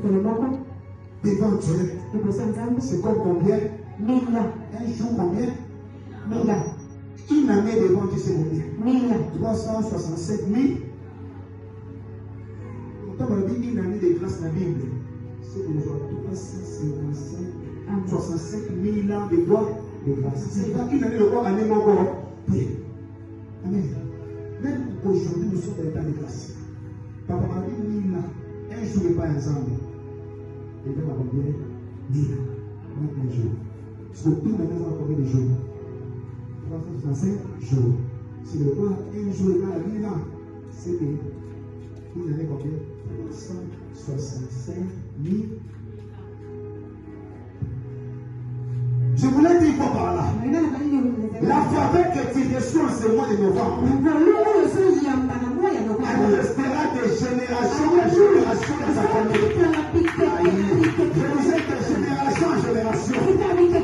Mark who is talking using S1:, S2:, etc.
S1: devant Dieu. C'est comme combien?
S2: 1000.
S1: Un jour combien?
S2: 1000.
S1: Une année devant Dieu, c'est combien?
S2: 1000.
S1: 365 000. Quand on a dit une année de grâce dans la Bible, c'est que nous avons 365 000 ans de gloire de grâce. C'est pas une année de gloire, année encore. Amen. Même aujourd'hui, nous sommes dans l'état de grâce. Papa m'a dit 1000 ans. Un jour n'est pas ensemble. Et puis, combien? 1000 ans. Combien de jours? Parce que une année, ça va combien de jours? 365 jours. Si le roi, un jour est à 1000 ans, c'est que une année combien? 365 000. Je voulais dire quoi par là? La faveur que tu reçois en ce mois de novembre, elle restera de génération en génération dans sa famille. Je disais de génération en génération.